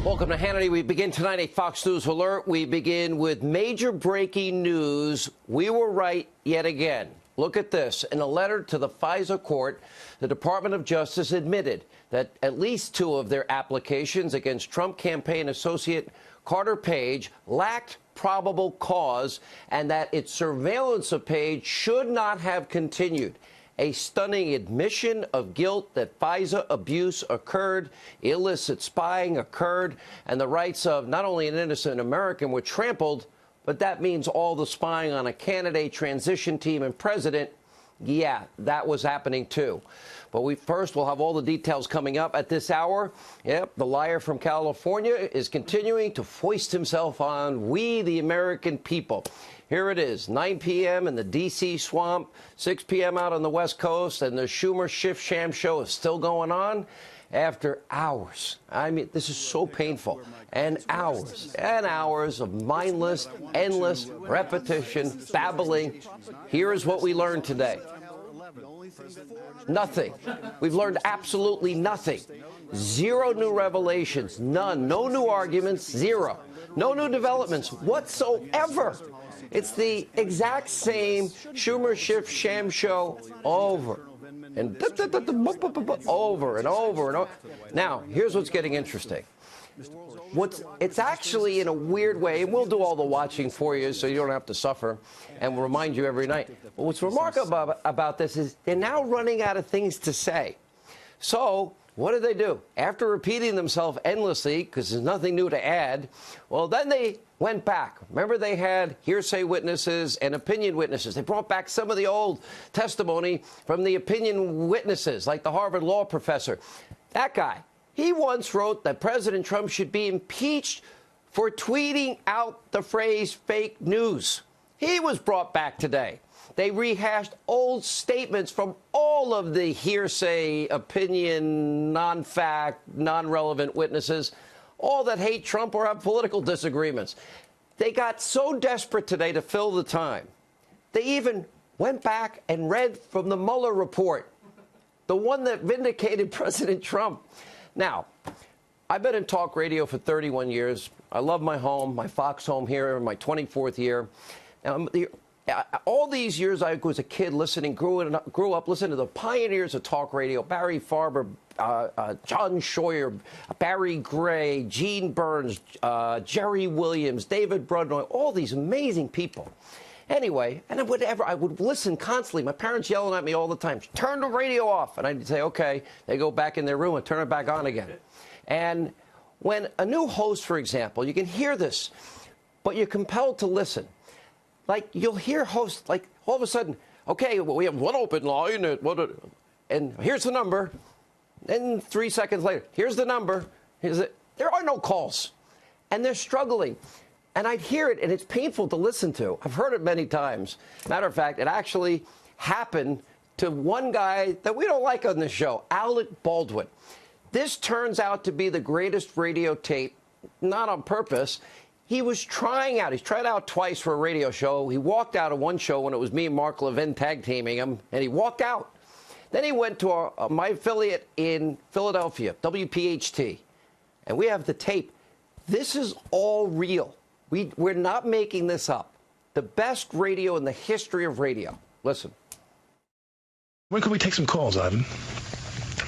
Welcome to Hannity. We begin tonight a Fox News alert. We begin with major breaking news. We were right yet again. Look at this. In a letter to the FISA court, the Department of Justice admitted that at least 2 of their applications against Trump campaign associate Carter Page lacked probable cause and that its surveillance of Page should not have continued. A stunning admission of guilt that FISA abuse occurred, illicit spying occurred, and the rights of not only an innocent American were trampled, but that means all the spying on a candidate, transition team, and president, yeah, that was happening too. But we'll have all the details coming up at this hour. Yep, the liar from California is continuing to foist himself on we, the American people. Here it is, 9 p.m. in the D.C. swamp, 6 p.m. out on the West Coast, and the Schumer Schiff sham show is still going on after hours. I mean, this is so painful. And hours of mindless, endless repetition, babbling. Here is what we learned today. Nothing. We've learned absolutely nothing. 0 new revelations. None. No new arguments. 0. No new developments whatsoever. It's the exact same Schumer Schiff sham show over and over and over and over. Now, here's what's getting interesting. It's actually in a weird way, and we'll do all the watching for you so you don't have to suffer, and we'll remind you every night. But what's remarkable about this is they're now running out of things to say. So what do? After repeating themselves endlessly, because there's nothing new to add, well, then they went back. Remember, they had hearsay witnesses and opinion witnesses. They brought back some of the old testimony from the opinion witnesses, like the Harvard law professor. That guy, he once wrote that President Trump should be impeached for tweeting out the phrase fake news. He was brought back today. They rehashed old statements from all of the hearsay, opinion, non-fact, non-relevant witnesses, all that hate Trump or have political disagreements. They got so desperate today to fill the time. They even went back and read from the Mueller report, the one that vindicated President Trump. Now, I've been in talk radio for 31 years. I love my home, my Fox home here in my 24th year. Now, all these years I was a kid listening, grew up listening to the pioneers of talk radio, Barry Farber, John Scheuer, Barry Gray, Gene Burns, Jerry Williams, David Brudnoy, all these amazing people. Anyway, and I would listen constantly. My parents yelling at me all the time, turn the radio off. And I'd say, okay. They go back in their room and turn it back on again. And when a new host, for example, you can hear this, but you're compelled to listen. Like, you'll hear hosts, like, all of a sudden, okay, well, we have one open line, and here's the number. Then 3 seconds later, here's the number. There are no calls. And they're struggling. And I'd hear it, and it's painful to listen to. I've heard it many times. Matter of fact, it actually happened to one guy that we don't like on this show, Alec Baldwin. This turns out to be the greatest radio tape, not on purpose. He was trying out. He's tried out twice for a radio show. He walked out of one show when it was me and Mark Levin tag teaming him, and he walked out. Then he went to my affiliate in Philadelphia, WPHT, and we have the tape. This is all real. We're not making this up. The best radio in the history of radio. Listen. When can we take some calls, Ivan?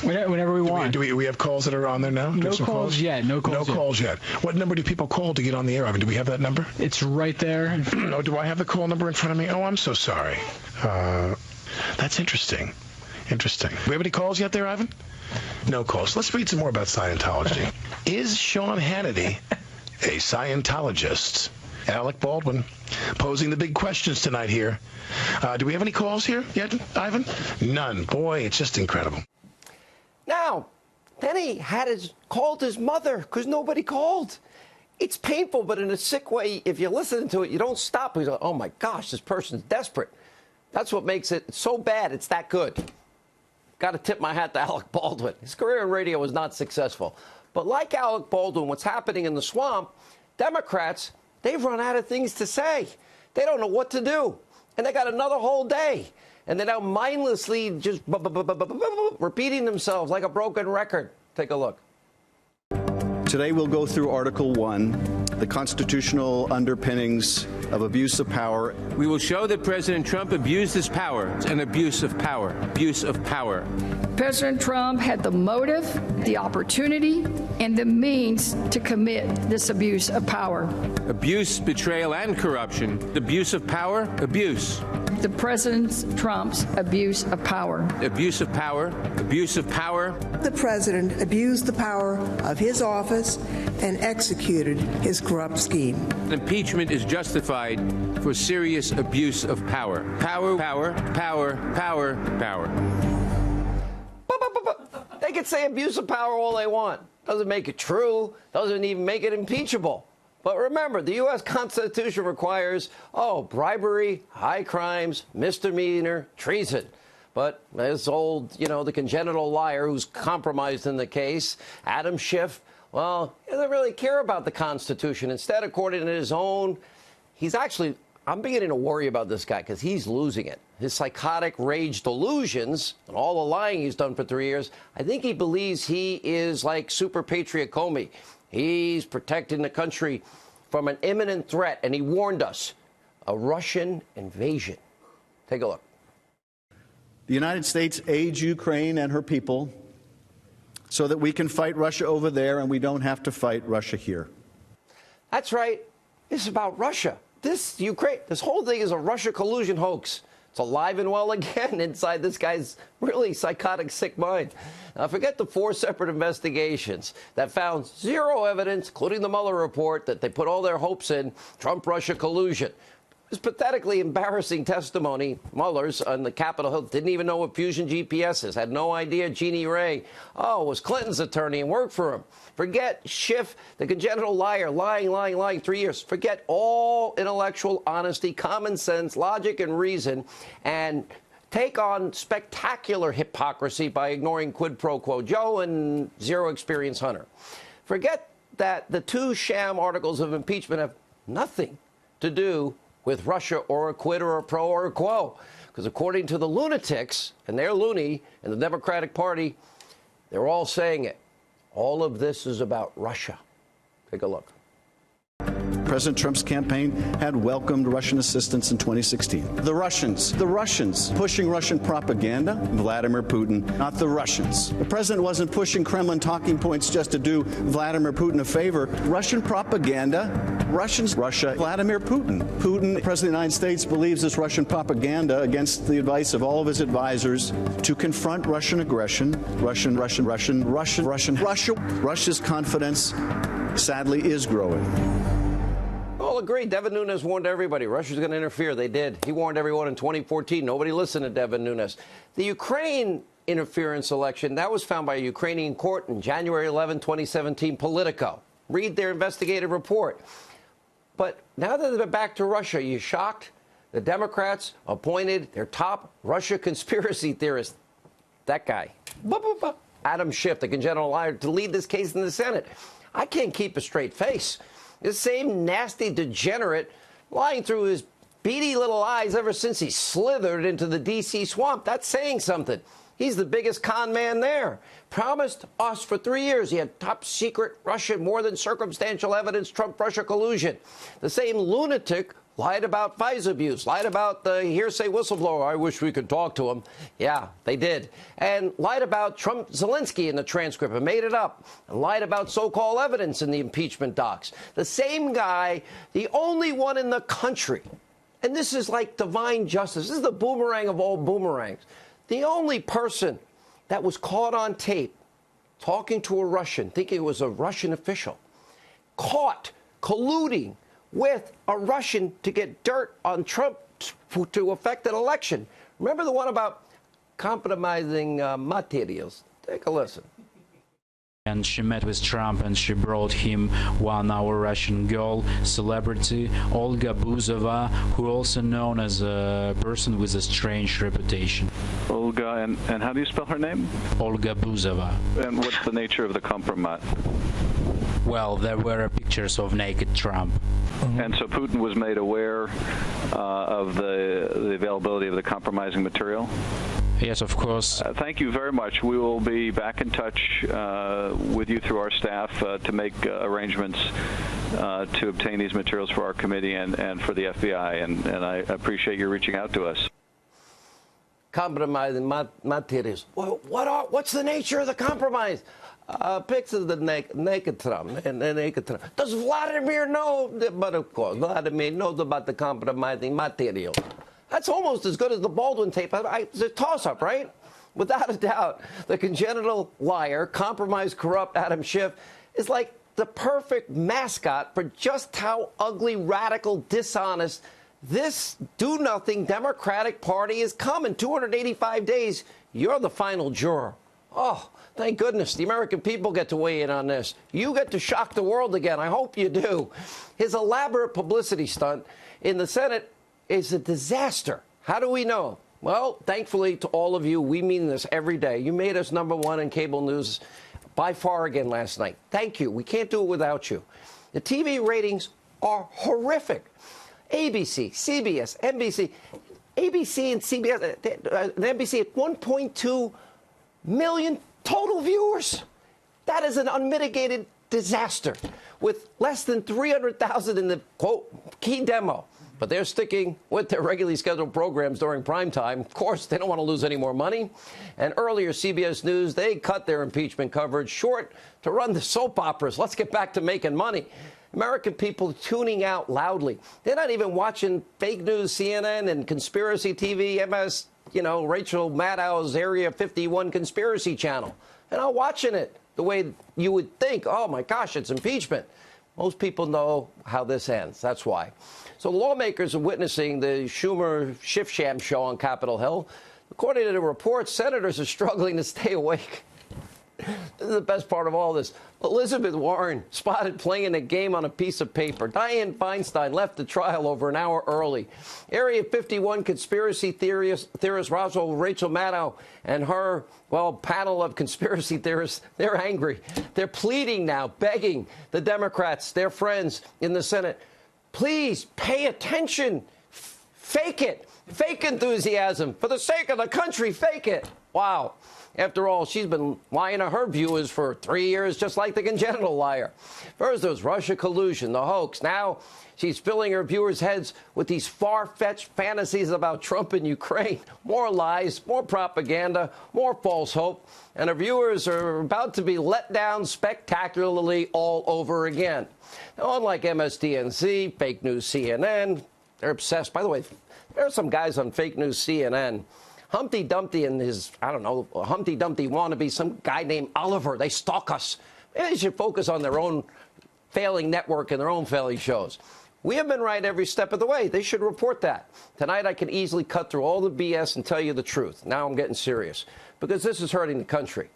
Whenever we want. Do we have calls that are on there now? No calls yet. No calls yet. What number do people call to get on the air, Ivan? Do we have that number? It's right there. Oh, do I have the call number in front of me? Oh, I'm so sorry. That's interesting. Interesting. Do we have any calls yet there, Ivan? No calls. Let's read some more about Scientology. Is Sean Hannity a Scientologist? Alec Baldwin posing the big questions tonight here. Do we have any calls here yet, Ivan? None. Boy, it's just incredible. Now, then he called his mother because nobody called. It's painful, but in a sick way. If you listen to it, you don't stop. You go, oh, my gosh, this person's desperate. That's what makes it so bad. It's that good. Got to tip my hat to Alec Baldwin. His career in radio was not successful. But like Alec Baldwin, what's happening in the swamp, Democrats, they've run out of things to say. They don't know what to do. And they got another whole day. And they're now mindlessly just repeating themselves like a broken record. Take a look. Today we'll go through Article 1, the constitutional underpinnings of abuse of power. We will show that President Trump abused his power, an abuse of power, abuse of power. President Trump had the motive, the opportunity, and the means to commit this abuse of power. Abuse, betrayal, and corruption. Abuse of power, abuse. The President Trump's abuse of power. Abuse of power, abuse of power. The President abused the power of his office and executed his corrupt scheme. Impeachment is justified for serious abuse of power. Power, power, power, power, power. They can say abuse of power all they want. Doesn't make it true. Doesn't even make it impeachable. But remember, the U.S. Constitution requires, bribery, high crimes, misdemeanor, treason. But this old, the congenital liar who's compromised in the case, Adam Schiff, well, he doesn't really care about the Constitution. Instead, according to his own, I'm beginning to worry about this guy because he's losing it. His psychotic rage delusions and all the lying he's done for 3 years, I think he believes he is like Super Patriot Comey. He's protecting the country from an imminent threat, and he warned us, a Russian invasion. Take a look. The United States aids Ukraine and her people so that we can fight Russia over there and we don't have to fight Russia here. That's right. It's about Russia. This whole thing is a Russia collusion hoax. It's alive and well again inside this guy's really psychotic, sick mind. Now, forget the 4 separate investigations that found zero evidence, including the Mueller report, that they put all their hopes in Trump-Russia collusion. It was pathetically embarrassing testimony. Mueller's on the Capitol Hill didn't even know what Fusion GPS is, had no idea Jeannie Ray, was Clinton's attorney and worked for him. Forget Schiff, the congenital liar, lying 3 years. Forget all intellectual honesty, common sense, logic, and reason, and take on spectacular hypocrisy by ignoring quid pro quo Joe and zero experience Hunter. Forget that the 2 sham articles of impeachment have nothing to do with Russia or a quid or a pro or a quo. Because according to the lunatics, and they're loony, in the Democratic Party, they're all saying it. All of this is about Russia. Take a look. President Trump's campaign had welcomed Russian assistance in 2016. The Russians pushing Russian propaganda, Vladimir Putin, not the Russians. The president wasn't pushing Kremlin talking points just to do Vladimir Putin a favor. Russian propaganda, Russia, Vladimir Putin. Putin, President of the United States, believes this Russian propaganda against the advice of all of his advisors to confront Russian aggression, Russia's confidence, sadly, is growing. All agree. Devin Nunes warned everybody. Russia's going to interfere. They did. He warned everyone in 2014. Nobody listened to Devin Nunes. The Ukraine interference election, that was found by a Ukrainian court in January 11, 2017, Politico. Read their investigative report. But now that they're back to Russia, are you shocked? The Democrats appointed their top Russia conspiracy theorist, that guy, Adam Schiff, the congenital liar, to lead this case in the Senate. I can't keep a straight face. This same nasty degenerate lying through his beady little eyes ever since he slithered into the D.C. swamp. That's saying something. He's the biggest con man there. Promised us for 3 years he had top secret Russian, more than circumstantial evidence, Trump-Russia collusion. The same lunatic lied about FISA abuse, lied about the hearsay whistleblower. I wish we could talk to him. Yeah, they did. And lied about Trump-Zelensky in the transcript and made it up. And lied about so-called evidence in the impeachment docs. The same guy, the only one in the country. And this is like divine justice. This is the boomerang of all boomerangs. The only person that was caught on tape talking to a Russian, thinking it was a Russian official, caught colluding with a Russian to get dirt on Trump to affect an election. Remember the one about compromising materials? Take a listen. And she met with Trump and she brought him 1 hour Russian girl, celebrity, Olga Buzova, who also known as a person with a strange reputation. Olga, and how do you spell her name? Olga Buzova. And what's the nature of the compromise? Well, there were pictures of naked Trump. And so Putin was made aware of the availability of the compromising material? Yes, of course. Thank you very much. We will be back in touch with you through our staff to make arrangements to obtain these materials for our committee and for the FBI, and I appreciate you reaching out to us. Compromising materials. Well, what's the nature of the compromise? Pictures of the naked Trump and naked Trump. Does Vladimir know? But of course, Vladimir knows about the compromising material. That's almost as good as the Baldwin tape. It's a toss-up, right? Without a doubt, the congenital liar, compromised, corrupt Adam Schiff is like the perfect mascot for just how ugly, radical, dishonest this do-nothing Democratic Party is coming. 285 days, you're the final juror. Oh, thank goodness the American people get to weigh in on this. You get to shock the world again. I hope you do. His elaborate publicity stunt in the Senate is a disaster. How do we know? Well, thankfully to all of you, we mean this every day. You made us #1 in cable news by far again last night. Thank you. We can't do it without you. The TV ratings are horrific. ABC, CBS, NBC, ABC and CBS, and NBC at 1.2 million total viewers. That is an unmitigated disaster with less than 300,000 in the, quote, key demo. But they're sticking with their regularly scheduled programs during prime time. Of course, they don't want to lose any more money. And earlier, CBS News, they cut their impeachment coverage short to run the soap operas. Let's get back to making money. American people tuning out loudly. They're not even watching fake news, CNN and conspiracy TV, MS, Rachel Maddow's Area 51 conspiracy channel. They're not watching it the way you would think. Oh, my gosh, it's impeachment. Most people know how this ends. That's why. So lawmakers are witnessing the Schumer-Schiff sham show on Capitol Hill. According to the reports, senators are struggling to stay awake. This is the best part of all this. Elizabeth Warren spotted playing a game on a piece of paper. Dianne Feinstein left the trial over an hour early. Area 51 conspiracy theorist Rachel Maddow and her, panel of conspiracy theorists, they're angry. They're pleading now, begging the Democrats, their friends in the Senate, please pay attention. Fake it. Fake enthusiasm. For the sake of the country, fake it. Wow. After all, she's been lying to her viewers for 3 years, just like the congenital liar. First, there was Russia collusion, the hoax. Now, she's filling her viewers' heads with these far-fetched fantasies about Trump and Ukraine. More lies, more propaganda, more false hope. And her viewers are about to be let down spectacularly all over again. Now, unlike MSDNC, fake news CNN, they're obsessed. By the way, there are some guys on fake news CNN. Humpty Dumpty and his, Humpty Dumpty wannabe, some guy named Oliver. They stalk us. Maybe they should focus on their own failing network and their own failing shows. We have been right every step of the way. They should report that. Tonight, I can easily cut through all the BS and tell you the truth. Now I'm getting serious because this is hurting the country.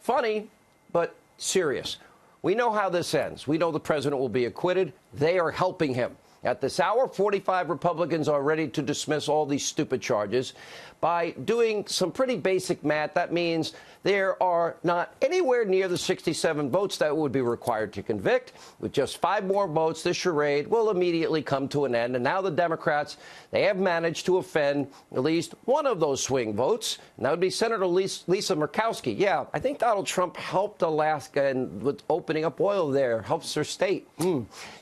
Funny, but serious. We know how this ends. We know the president will be acquitted. They are helping him. At this hour, 45 Republicans are ready to dismiss all these stupid charges. By doing some pretty basic math, that means there are not anywhere near the 67 votes that would be required to convict. With just 5 more votes, this charade will immediately come to an end. And now the Democrats, they have managed to offend at least one of those swing votes. And that would be Senator Lisa Murkowski. Yeah, I think Donald Trump helped Alaska and with opening up oil there, helps her state.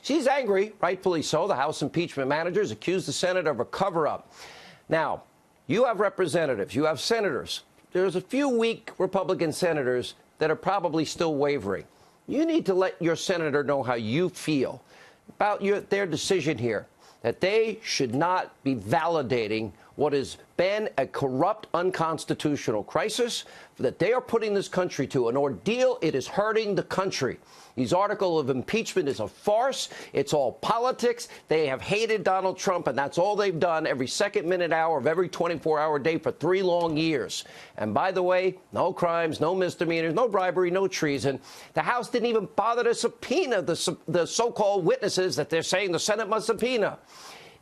She's angry, rightfully so. The House impeachment managers accused the Senate of a cover-up. Now, you have representatives, you have senators. There's a few weak Republican senators that are probably still wavering. You need to let your senator know how you feel about their decision here, that they should not be validating what has been a corrupt, unconstitutional crisis, that they are putting this country to an ordeal. It is hurting the country. His article of impeachment is a farce. It's all politics. They have hated Donald Trump, and that's all they've done every second, minute, hour of every 24-hour day for 3 long years. And by the way, no crimes, no misdemeanors, no bribery, no treason. The House didn't even bother to subpoena the so-called witnesses that they're saying the Senate must subpoena.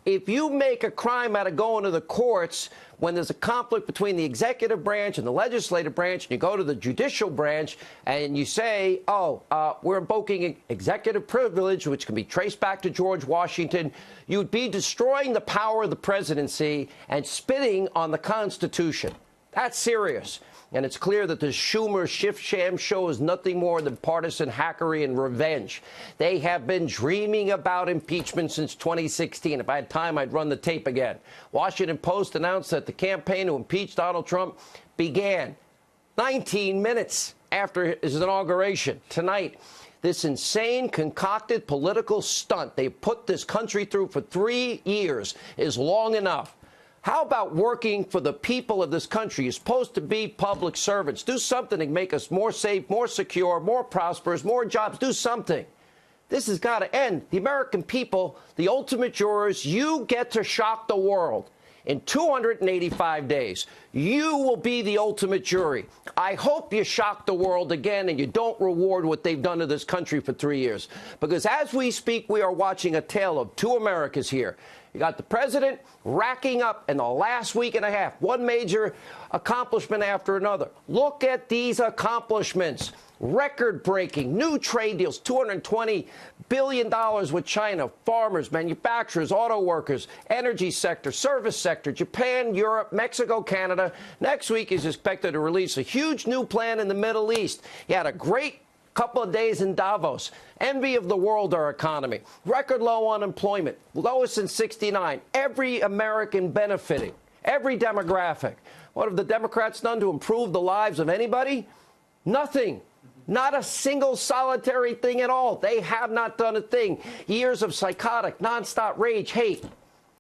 If you make a crime out of going to the courts when there's a conflict between the executive branch and the legislative branch, and you go to the judicial branch and you say, we're invoking executive privilege, which can be traced back to George Washington, you'd be destroying the power of the presidency and spitting on the Constitution. That's serious. And it's clear that the Schumer Schiff sham show is nothing more than partisan hackery and revenge. They have been dreaming about impeachment since 2016. If I had time, I'd run the tape again. Washington Post announced that the campaign to impeach Donald Trump began 19 minutes after his inauguration. Tonight, this insane, concocted political stunt they put this country through for 3 years is long enough. How about working for the people of this country? You're supposed to be public servants. Do something to make us more safe, more secure, more prosperous, more jobs. Do something. This has got to end. The American people, the ultimate jurors, you get to shock the world. In 285 days, you will be the ultimate jury. I hope you shock the world again and you don't reward what they've done to this country for 3 years. Because as we speak, we are watching a tale of two Americas here. You got the president racking up in the last week and a half, one major accomplishment after another. Look at these accomplishments. Record-breaking, new trade deals, $220 billion with China, farmers, manufacturers, auto workers, energy sector, service sector, Japan, Europe, Mexico, Canada. Next week, he's expected to release a huge new plan in the Middle East. He had a great couple of days in Davos. Envy of the world, our economy. Record low unemployment, lowest since '69. Every American benefiting, every demographic. What have the Democrats done to improve the lives of anybody? Nothing. Not a single solitary thing at all. They have not done a thing. Years of psychotic, nonstop rage, hate.